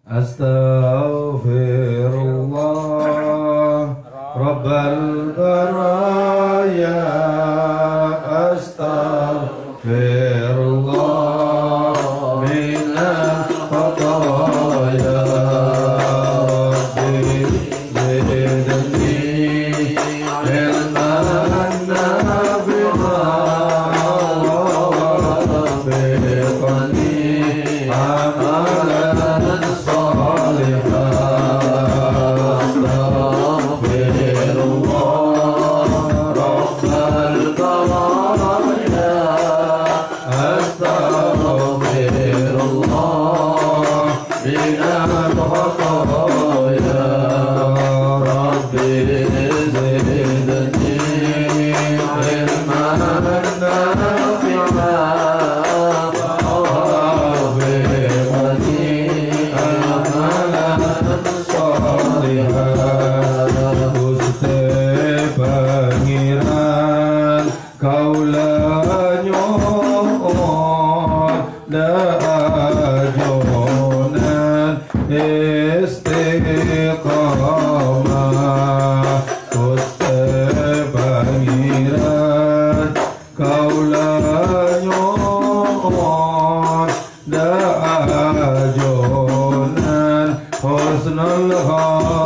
Astaghfirullah Rabbal baraya. Astaghfirullah minal khataya. Rabbi zidni ilman nafi'an warzuqni amalan salihan. Astaghfirullah Rabbal baraya. Astaghfirullah minal khataya. Rabbi zidni ilman nafi'an warzuqni amalan salihan. Gusti Pangeran kaula nyuwun dajonan istiqamah. Gusti Pangeran kaula nyuwun dajonan husnul khatimah.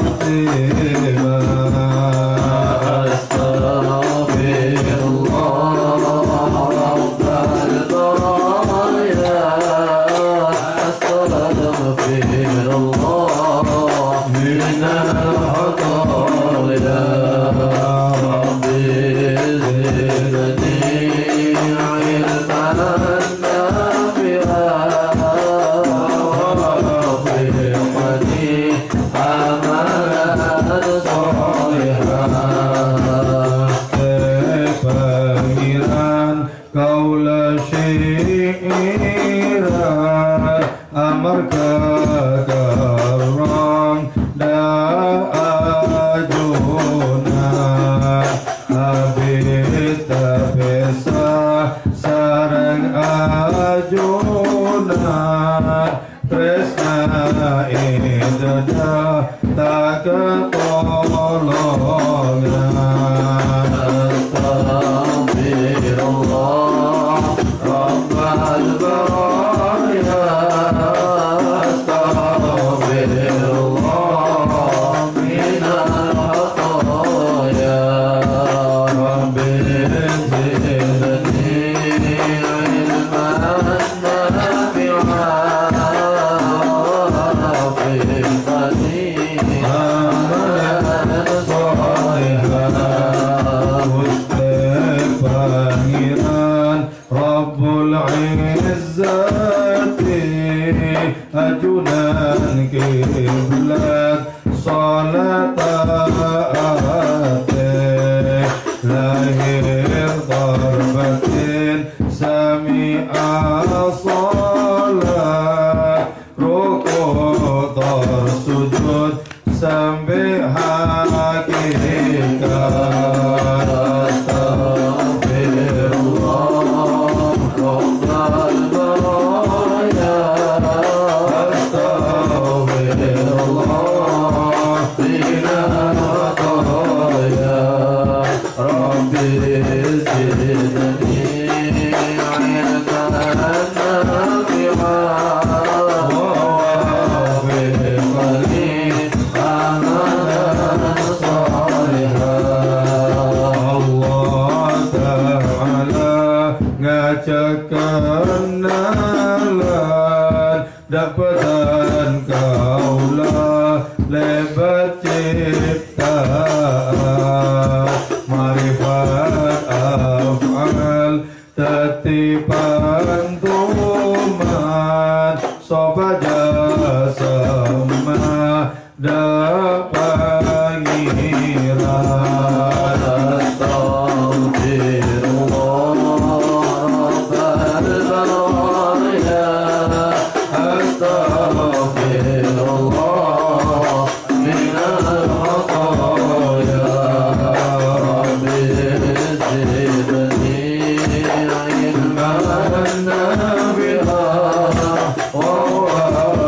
Kaula syiran amarka karang da'ajunan habita besa sarang ajunan tresna idada tak ketolongan. Astaghfirullah Rabbal baraya. Astaghfirullah minal khataya. Rabbi zidni ilman nafi'an warzuqni amalan salihan. Gusti Pangeran Rabbul Izzati ajunan kiblat salatate lahir darbatin sami'a salat ruku sujud sampai hakikat. Astaghfirullah Rabbal baraya. Astaghfirullah minal khataya. Rabbi zidni ilman nafi'an warzuqni amalan salihan. Allah Ta'ala ngajakan nalan dapatan kaula lebat ciptaan marifat af'al tetipan tuman sobat jasama dapangiran. Astaghfirullah Rabbal baraya. Astaghfirullah minal khataya. Rabbi zidni ilman nafi'an warzuqni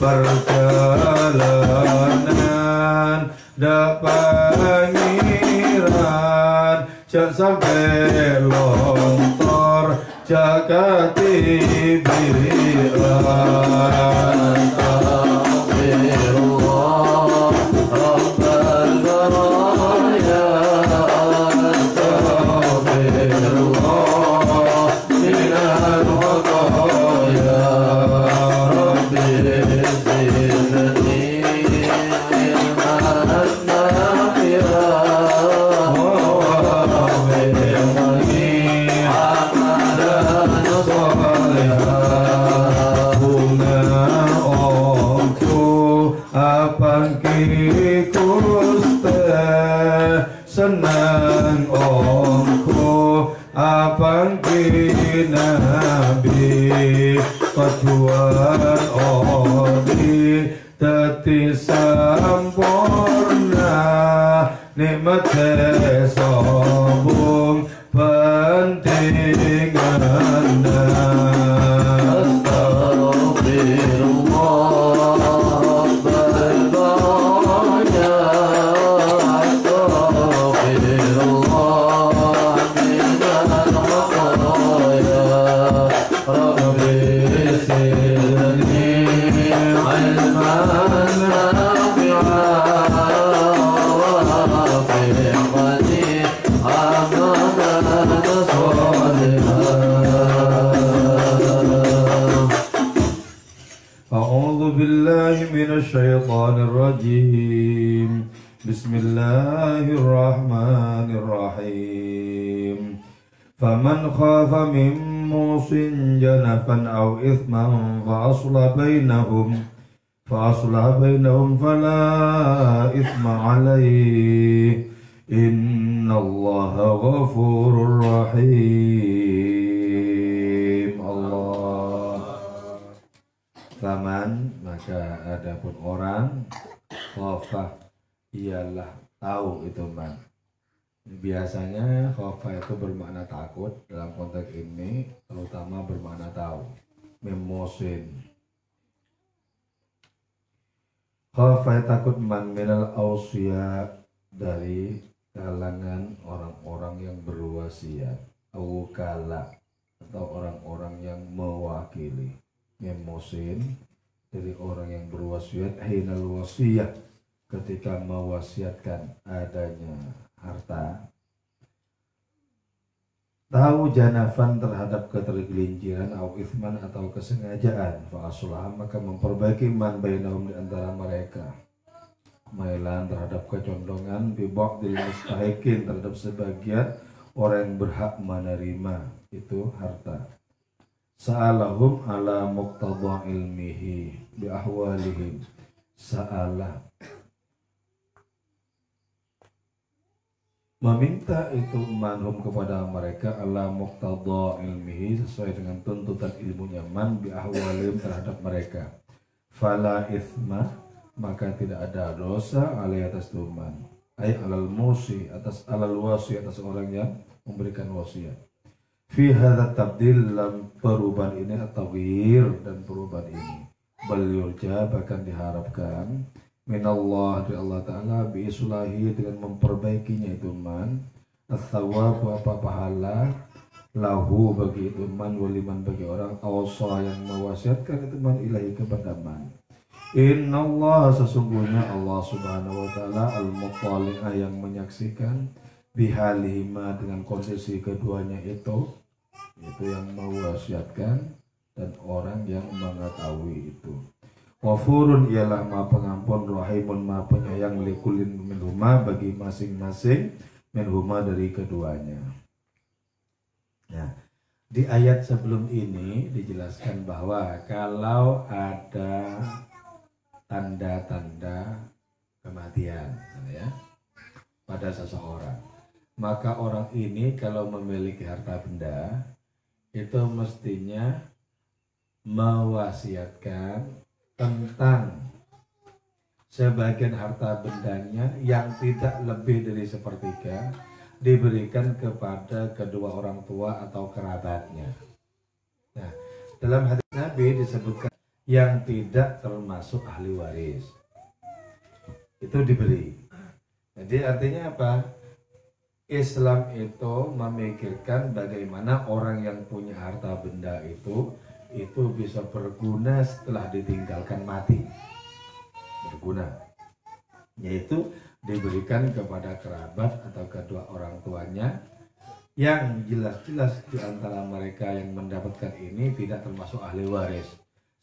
perjalanan dak pangeran jangan sampai lontor jaga tibiran senang omku abang nabi ketuan odi teti sampurna nikmat sobung pentingan Bismillahirrahmanirrahim. Bismillahirrahmanirrahim. Faman khafa min musin janafan aw ithman fa aslah bainahum fala ithma alayhi innallaha ghafurur rahim. Allah. Faman, maka adapun orang khafa ialah tahu itu man. Biasanya khafa itu bermakna takut, dalam konteks ini terutama bermakna tahu. Memosin. Khafa takut man minal ausya dari kalangan orang-orang yang berwasiat, awukala atau orang-orang yang mewakili. Memosin dari orang yang berwasiat, hinal wasiyah ketika mewasiatkan adanya harta, tahu janafan terhadap ketergelinciran au ithman atau kesengajaan, fa aslah maka memperbaiki man bainahum di antara mereka, mailan terhadap kecondongan, bi ba'dil mustahiqin terhadap sebagian orang yang berhak menerima itu harta. Sa'alahum ala muqtadha ilmihi bi ahwalihim. Sa'alah meminta itu manhum kepada mereka ala muqtadha ilmihi sesuai dengan tuntutan ilmunya man bi ahwalihim terhadap mereka. Fala ithma maka tidak ada dosa alai atas tuman. Ay alal musi atas alal wasi atas orang yang memberikan wasiat. Fi hadza tabdil dalam perubahan ini at-taghyir dan perubahan ini bal yurja bahkan diharapkan minallah dari Allah Ta'ala bi islahi dengan memperbaikinya itu man as-sawab apa pahala lahu bagi itu man waliman bagi orang awsa yang mewasiatkan itu man ilahi kepada man. Innallaha sesungguhnya Allah Subhanahu wa taala al-muttali'a yang menyaksikan bihalihima dengan kondisi keduanya itu yang mewasiatkan dan orang yang mengetahui itu. Ghafurun ialah Maha Pengampun, Rahimun Maha Penyayang, likulin minhuma bagi masing-masing minhuma dari keduanya. Nah, di ayat sebelum ini dijelaskan bahwa kalau ada tanda-tanda kematian ya pada seseorang, maka orang ini kalau memiliki harta benda itu mestinya mewasiatkan tentang sebagian harta bendanya yang tidak lebih dari sepertiga diberikan kepada kedua orang tua atau kerabatnya. Nah, dalam hadis Nabi disebutkan yang tidak termasuk ahli waris. Itu diberi. Jadi artinya apa? Islam itu memikirkan bagaimana orang yang punya harta benda itu bisa berguna setelah ditinggalkan mati. Berguna. Yaitu diberikan kepada kerabat atau kedua orang tuanya yang jelas-jelas di antara mereka yang mendapatkan ini tidak termasuk ahli waris.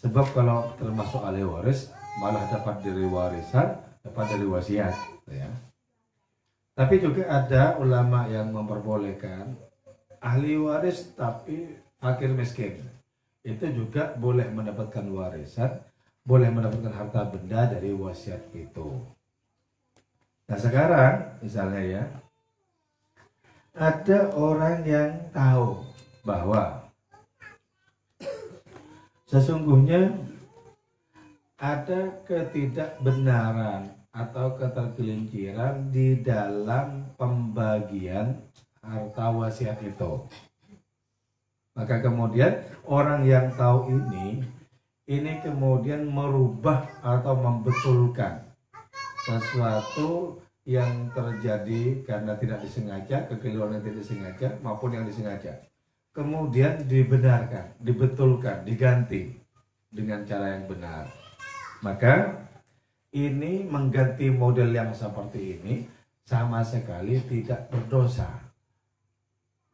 Sebab kalau termasuk ahli waris malah dapat dari warisan, dapat dari wasiat, ya. Tapi juga ada ulama yang memperbolehkan ahli waris tapi fakir miskin. Itu juga boleh mendapatkan warisan, boleh mendapatkan harta benda dari wasiat itu. Nah sekarang misalnya ya, ada orang yang tahu bahwa sesungguhnya ada ketidakbenaran atau ketergelinciran di dalam pembagian harta wasiat itu. Maka kemudian orang yang tahu ini kemudian merubah atau membetulkan sesuatu yang terjadi karena tidak disengaja, kekeliruan yang tidak disengaja maupun yang disengaja. Kemudian dibenarkan, dibetulkan, diganti dengan cara yang benar. Maka ini mengganti model yang seperti ini sama sekali tidak berdosa.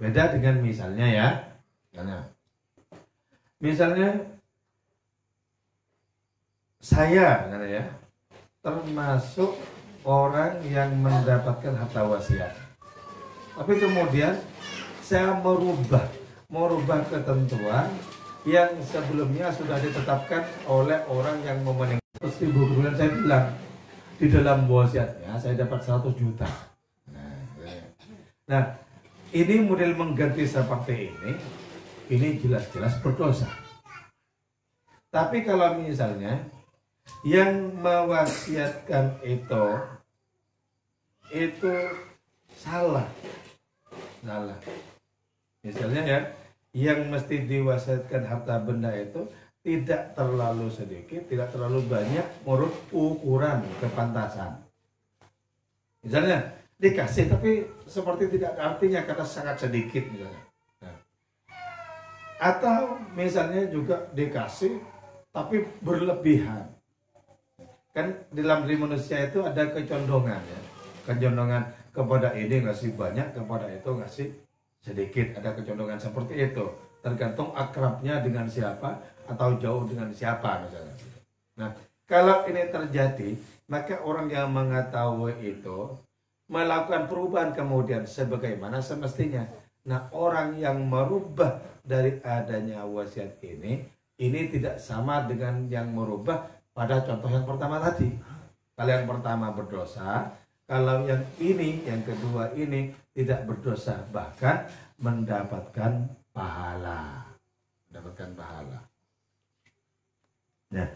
Beda dengan misalnya ya. Misalnya saya ya, termasuk orang yang mendapatkan harta wasiat. Tapi kemudian saya merubah ketentuan yang sebelumnya sudah ditetapkan oleh orang yang memenuhi. Terus kemudian saya bilang di dalam wasiatnya saya dapat 100 juta. Nah, ini model mengganti seperti ini jelas-jelas berdosa. Tapi kalau misalnya yang mewasiatkan itu salah. Misalnya ya, yang mesti diwasiatkan harta benda itu tidak terlalu sedikit, tidak terlalu banyak menurut ukuran kepantasan. Misalnya dikasih tapi seperti tidak artinya karena sangat sedikit misalnya. Nah. Atau misalnya juga dikasih tapi berlebihan. Kan dalam diri manusia itu ada kecondongan ya. Kecondongan kepada ini ngasih banyak, kepada itu ngasih sedikit. Ada kecondongan seperti itu. Tergantung akrabnya dengan siapa atau jauh dengan siapa misalnya. Nah, kalau ini terjadi, maka orang yang mengetahui itu melakukan perubahan kemudian sebagaimana semestinya. Nah, orang yang merubah dari adanya wasiat ini tidak sama dengan yang merubah pada contoh yang pertama tadi. Kalau yang pertama berdosa, kalau yang ini, yang kedua ini tidak berdosa, bahkan mendapatkan pahala. Nah,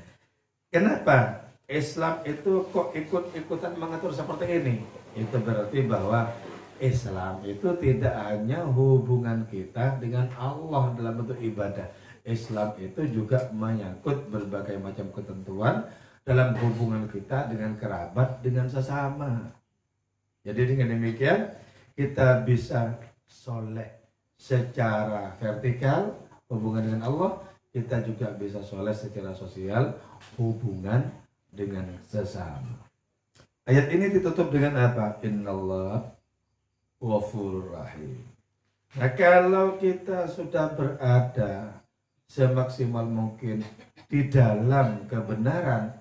kenapa Islam itu kok ikut-ikutan mengatur seperti ini? Itu berarti bahwa Islam itu tidak hanya hubungan kita dengan Allah dalam bentuk ibadah. Islam itu juga menyangkut berbagai macam ketentuan dalam hubungan kita dengan kerabat, dengan sesama. Jadi dengan demikian kita bisa soleh secara vertikal hubungan dengan Allah, kita juga bisa soleh secara sosial hubungan dengan sesama. Ayat ini ditutup dengan apa? Innallah ghafurur rahim. Nah, kalau kita sudah berada semaksimal mungkin di dalam kebenaran,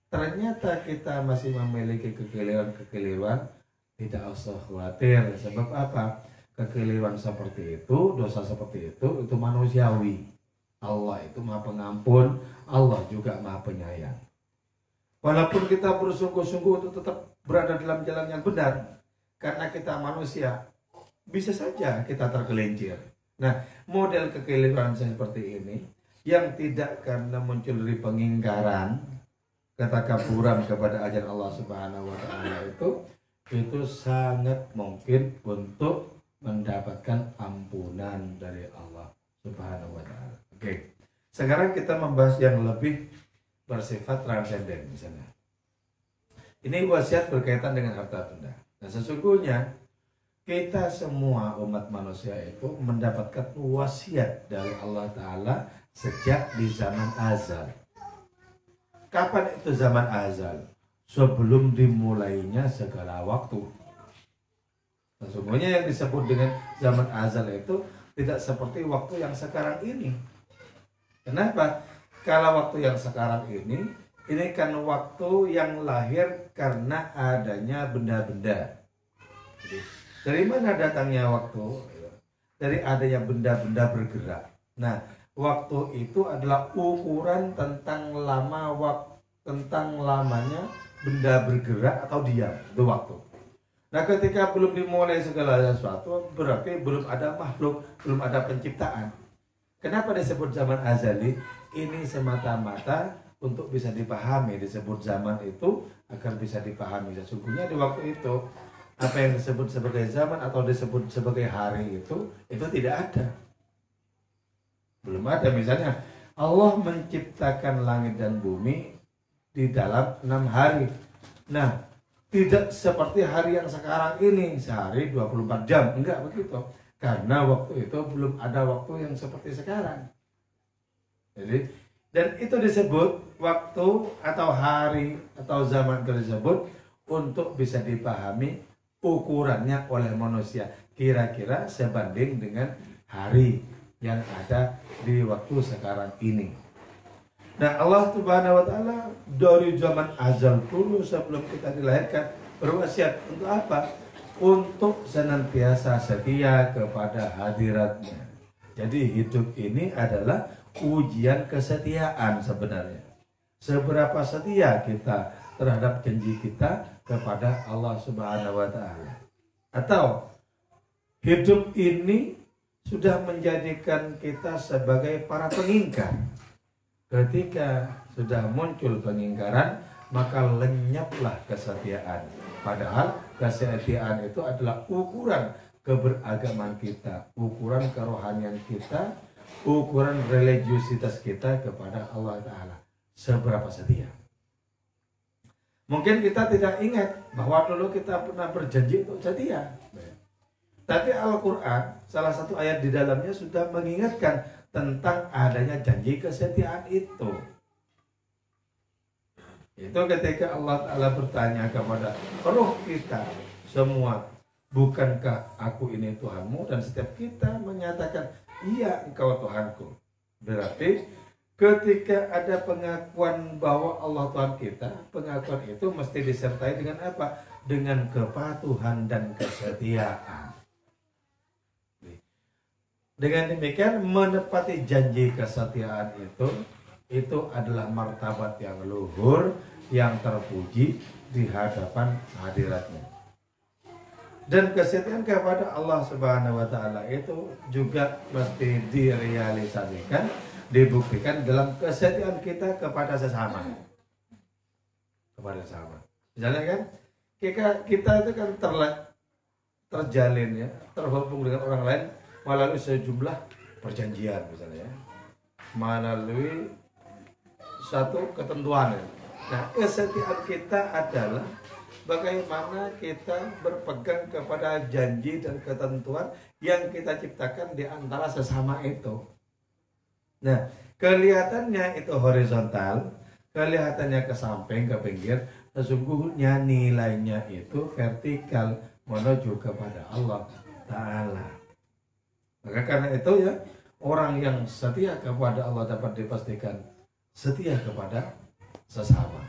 ternyata kita masih memiliki kekeliruan, tidak usah khawatir. Sebab apa? Kekeliruan seperti itu, dosa seperti itu manusiawi. Allah itu Maha Pengampun, Allah juga Maha Penyayang. Walaupun kita bersungguh-sungguh untuk tetap berada dalam jalan yang benar, karena kita manusia, bisa saja kita tergelincir. Nah, model kekeliruan seperti ini yang tidak karena muncul dari pengingkaran, ketakaburan kepada ajaran Allah Subhanahu wa taala itu sangat mungkin untuk mendapatkan ampunan dari Allah Subhanahu wa taala. Oke. Sekarang kita membahas yang lebih bersifat transenden misalnya. Ini wasiat berkaitan dengan harta benda. Nah, sesungguhnya kita semua umat manusia itu mendapatkan wasiat dari Allah Ta'ala sejak di zaman azal. Kapan itu zaman azal? Sebelum dimulainya segala waktu. Sesungguhnya yang disebut dengan zaman azal itu tidak seperti waktu yang sekarang ini. Kenapa? Kalau waktu yang sekarang ini kan waktu yang lahir karena adanya benda-benda. Dari mana datangnya waktu? Dari adanya benda-benda bergerak. Nah, waktu itu adalah ukuran tentang lamanya benda bergerak atau diam. Itu waktu. Nah, ketika belum dimulai segala sesuatu, berarti belum ada makhluk, belum ada penciptaan. Kenapa disebut zaman azali? Ini semata-mata untuk bisa dipahami. Disebut zaman itu agar bisa dipahami. Sesungguhnya di waktu itu apa yang disebut sebagai zaman atau disebut sebagai hari itu tidak ada. Belum ada. Misalnya Allah menciptakan langit dan bumi di dalam 6 hari. Nah, tidak seperti hari yang sekarang ini, sehari 24 jam. Enggak begitu. Karena waktu itu belum ada waktu yang seperti sekarang. Jadi, dan itu disebut waktu atau hari atau zaman tersebut untuk bisa dipahami ukurannya oleh manusia. Kira-kira sebanding dengan hari yang ada di waktu sekarang ini. Nah, Allah Subhanahu wa Ta'ala dari zaman azal dulu sebelum kita dilahirkan berwasiat untuk apa? Untuk senantiasa setia kepada hadiratnya. Jadi hidup ini adalah ujian kesetiaan sebenarnya. Seberapa setia kita terhadap janji kita kepada Allah Subhanahu wa Ta'ala. Atau hidup ini sudah menjadikan kita sebagai para pengingkar. Ketika sudah muncul pengingkaran, maka lenyaplah kesetiaan. Padahal kesetiaan itu adalah ukuran keberagaman kita, ukuran kerohanian kita, ukuran religiusitas kita kepada Allah Ta'ala. Seberapa setia. Mungkin kita tidak ingat bahwa dulu kita pernah berjanji untuk setia. Tapi Al-Quran, salah satu ayat di dalamnya sudah mengingatkan tentang adanya janji kesetiaan itu. Itu ketika Allah Ta'ala bertanya kepada roh kita semua, bukankah aku ini Tuhanmu? Dan setiap kita menyatakan, iya engkau Tuhanku. Berarti ketika ada pengakuan bahwa Allah Tuhan kita, pengakuan itu mesti disertai dengan apa? Dengan kepatuhan dan kesetiaan. Dengan demikian menepati janji kesetiaan itu adalah martabat yang luhur, yang terpuji di hadapan hadiratnya. Dan kesetiaan kepada Allah Subhanahu wa Ta'ala itu juga mesti direalisasikan, dibuktikan dalam kesetiaan kita kepada sesama. Kepada sesama. Misalnya kan, kita itu kan terjalin ya, terhubung dengan orang lain melalui sejumlah perjanjian misalnya, melalui satu ketentuan. Nah, kesetiaan kita adalah bagaimana kita berpegang kepada janji dan ketentuan yang kita ciptakan di antara sesama itu. Nah, kelihatannya itu horizontal, kelihatannya ke samping, ke pinggir, sesungguhnya nilainya itu vertikal menuju kepada Allah Ta'ala. Maka karena itu ya, orang yang setia kepada Allah dapat dipastikan setia kepada sesama.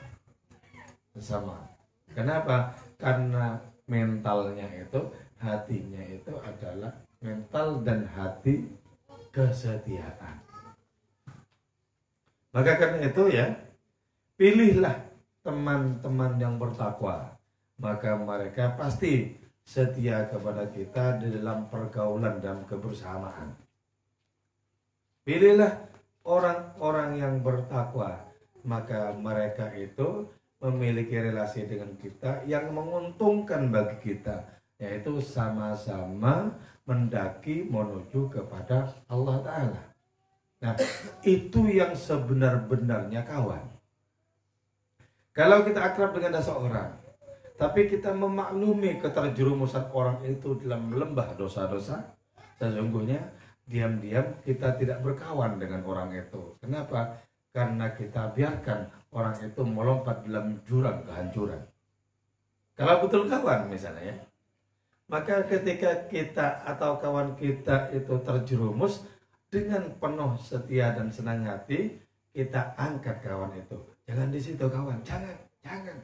Kenapa? Karena mentalnya itu, hatinya itu adalah mental dan hati kesetiaan. Maka karena itu ya, pilihlah teman-teman yang bertakwa. Maka mereka pasti setia kepada kita di dalam pergaulan dan kebersamaan. Pilihlah orang-orang yang bertakwa, maka mereka itu memiliki relasi dengan kita yang menguntungkan bagi kita, yaitu sama-sama mendaki menuju kepada Allah Ta'ala. Nah, itu yang sebenar-benarnya kawan. Kalau kita akrab dengan seseorang, tapi kita memaklumi keterjerumusan orang itu dalam lembah dosa-dosa, sesungguhnya diam-diam kita tidak berkawan dengan orang itu. Kenapa? Karena kita biarkan orang itu melompat dalam jurang kehancuran. Kalau betul kawan misalnya ya, maka ketika kita atau kawan kita itu terjerumus, dengan penuh setia dan senang hati kita angkat kawan itu. Jangan di situ kawan, jangan.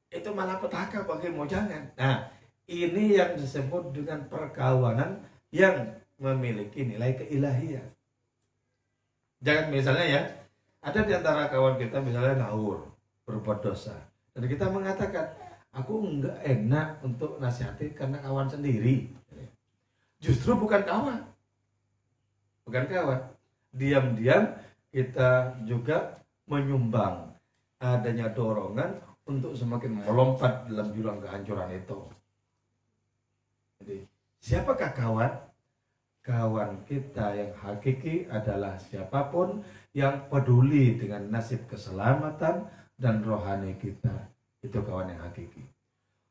Itu malah petaka bagimu, jangan. Nah, ini yang disebut dengan perkawanan yang memiliki nilai keilahian. Jangan misalnya ya, ada di antara kawan kita misalnya ngawur, berbuat dosa, dan kita mengatakan, aku enggak enak untuk nasihati karena kawan sendiri. Justru bukan kawan. Diam-diam kita juga menyumbang adanya dorongan untuk semakin melompat dalam jurang kehancuran itu. Jadi, siapakah kawan? Kawan kita yang hakiki adalah siapapun yang peduli dengan nasib keselamatan dan rohani kita. Itu kawan yang hakiki.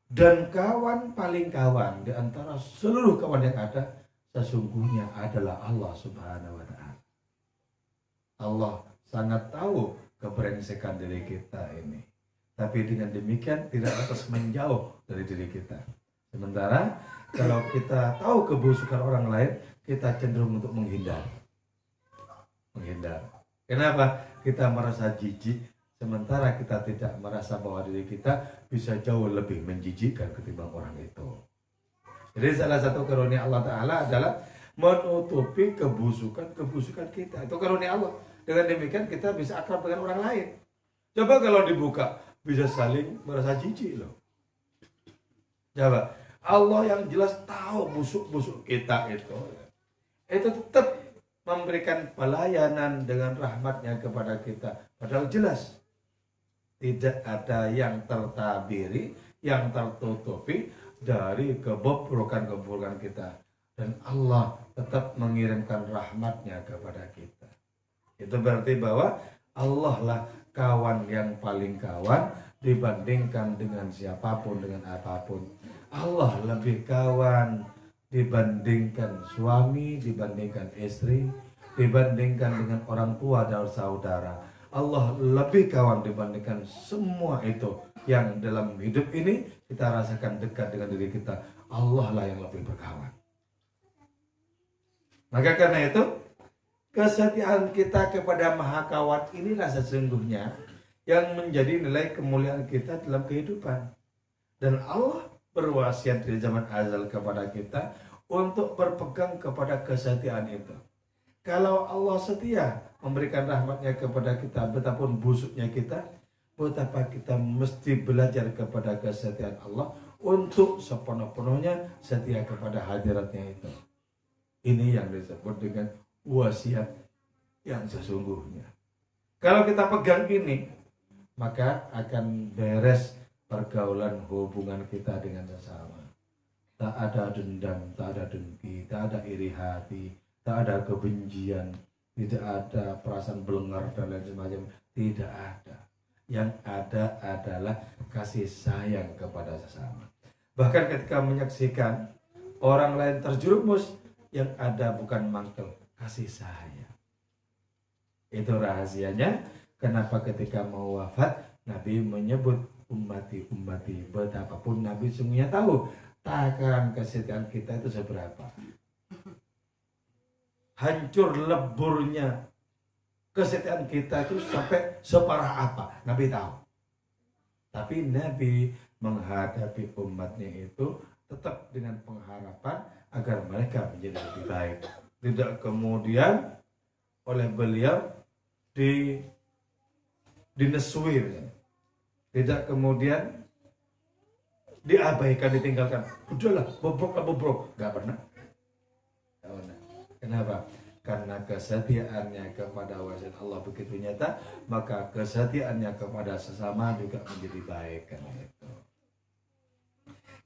Dan kawan paling kawan di antara seluruh kawan yang ada sesungguhnya adalah Allah Subhanahu wa Ta'ala. Allah sangat tahu kebrengsekan diri kita ini. Tapi dengan demikian tidak atas menjauh dari diri kita. Sementara kalau kita tahu kebusukan orang lain, kita cenderung untuk menghindar. Kenapa? Kita merasa jijik, sementara kita tidak merasa bahwa diri kita bisa jauh lebih menjijikkan ketimbang orang itu. Jadi salah satu karunia Allah Ta'ala adalah menutupi kebusukan kita. Itu karunia Allah. Dengan demikian kita bisa akrab dengan orang lain. Coba kalau dibuka, bisa saling merasa jijik loh. Coba, Allah yang jelas tahu busuk-busuk kita itu tetap memberikan pelayanan dengan rahmatnya kepada kita. Padahal jelas tidak ada yang tertabiri, yang tertutupi dari kebobrokan kita, dan Allah tetap mengirimkan rahmatnya kepada kita. Itu berarti bahwa Allah lah kawan yang paling kawan dibandingkan dengan siapapun, dengan apapun. Allah lebih kawan dibandingkan suami, dibandingkan istri, dibandingkan dengan orang tua dan saudara. Allah lebih kawan dibandingkan semua itu yang dalam hidup ini kita rasakan dekat dengan diri kita. Allah lah yang lebih berkawan. Maka karena itu, kesetiaan kita kepada Maha Kawan inilah sesungguhnya yang menjadi nilai kemuliaan kita dalam kehidupan. Dan Allah berwasiat dari zaman azal kepada kita untuk berpegang kepada kesetiaan itu. Kalau Allah setia memberikan rahmatnya kepada kita, betapapun busuknya kita, betapa kita mesti belajar kepada kesetiaan Allah untuk sepenuh-penuhnya setia kepada hadiratnya itu. Ini yang disebut dengan wasiat yang sesungguhnya. Kalau kita pegang ini, maka akan beres pergaulan hubungan kita dengan sesama. Tak ada dendam, tak ada dengki, tak ada iri hati, tak ada kebencian, tidak ada perasaan belengar dan lain semacam, tidak ada. Yang ada adalah kasih sayang kepada sesama. Bahkan ketika menyaksikan orang lain terjerumus, yang ada bukan mangkel, kasih sayang. Itu rahasianya kenapa ketika mau wafat Nabi menyebut ummati. Betapapun Nabi sungguhnya tahu takaran kesetiaan kita itu seberapa. Hancur leburnya kesetiaan kita itu sampai separah apa, Nabi tahu. Tapi Nabi menghadapi umatnya itu tetap dengan pengharapan agar mereka menjadi lebih baik. Tidak kemudian oleh beliau dinesui, tidak kemudian diabaikan, ditinggalkan. Udahlah, bobrok, nggak pernah. Kenapa? Karena kesetiaannya kepada wasiat Allah begitu nyata, maka kesetiaannya kepada sesama juga menjadi baik. Kan itu.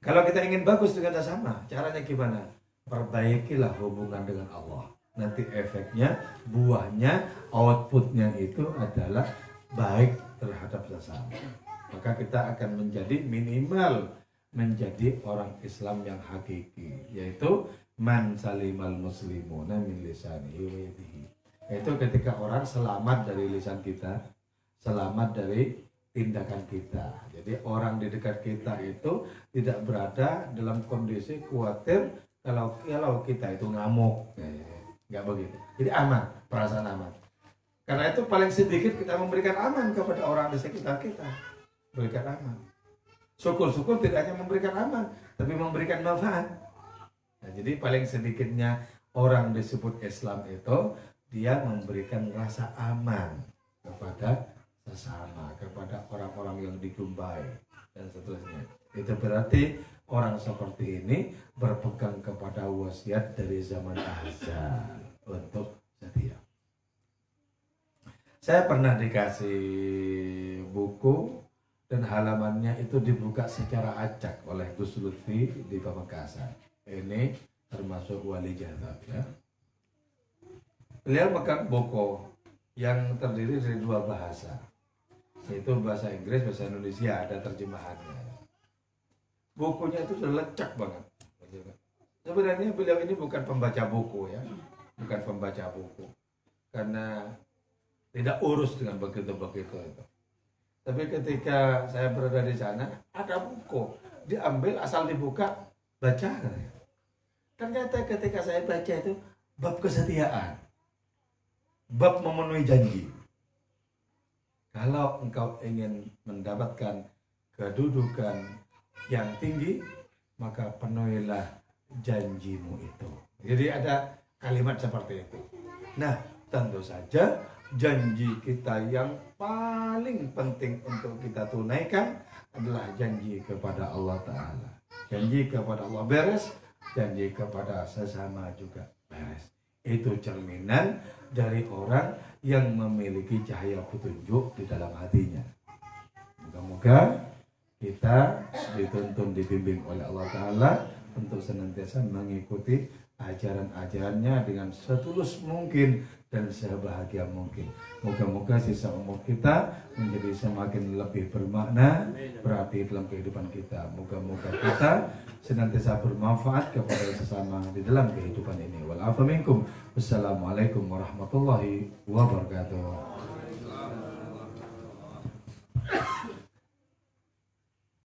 Kalau kita ingin bagus dengan sesama, caranya gimana? Perbaikilah hubungan dengan Allah. nanti efeknya, buahnya, outputnya itu adalah baik terhadap sesama. Maka kita akan menjadi minimal menjadi orang Islam yang hakiki, yaitu man salimal muslimuna min lisanihi wa yadihi. Yaitu ketika orang selamat dari lisan kita, selamat dari tindakan kita. Jadi orang di dekat kita itu tidak berada dalam kondisi khawatir kalau kita itu ngamuk. Nggak begitu. Jadi aman, perasaan aman. Karena itu paling sedikit kita memberikan aman kepada orang di sekitar kita. Berikan aman. Syukur-syukur tidak hanya memberikan aman, tapi memberikan manfaat. Nah, jadi paling sedikitnya orang disebut Islam itu dia memberikan rasa aman kepada sesama, kepada orang-orang yang dijumpai dan seterusnya. Itu berarti orang seperti ini berpegang kepada wasiat dari zaman azal untuk setia. Saya pernah dikasih buku dan halamannya itu dibuka secara acak oleh Gus Lutfi di Pamekasan. Ini termasuk wali jazab ya. Beliau pegang buku yang terdiri dari dua bahasa, yaitu bahasa Inggris, bahasa Indonesia, ada terjemahannya. Bukunya itu sudah lecak banget. Sebenarnya beliau ini bukan pembaca buku ya, bukan pembaca buku, karena tidak urus dengan begitu-begitu itu. Tapi ketika saya berada di sana, ada buku, diambil asal dibuka, baca. Ternyata ketika saya baca itu bab kesetiaan, bab memenuhi janji. Kalau engkau ingin mendapatkan kedudukan yang tinggi, maka penuhilah janjimu itu. Jadi ada kalimat seperti itu. Nah, tentu saja janji kita yang paling penting untuk kita tunaikan adalah janji kepada Allah Ta'ala. Janji kepada Allah beres, janji kepada sesama juga beres. Itu cerminan dari orang yang memiliki cahaya petunjuk di dalam hatinya. Moga-moga kita dituntun, dibimbing oleh Allah Ta'ala untuk senantiasa mengikuti ajaran-ajarannya dengan setulus mungkin dan sebahagia mungkin. Moga-moga sisa umur kita menjadi semakin lebih bermakna, berarti dalam kehidupan kita. Moga-moga kita senantiasa bermanfaat kepada sesama di dalam kehidupan ini. Wal afa minkum. Wassalamualaikum warahmatullahi wabarakatuh.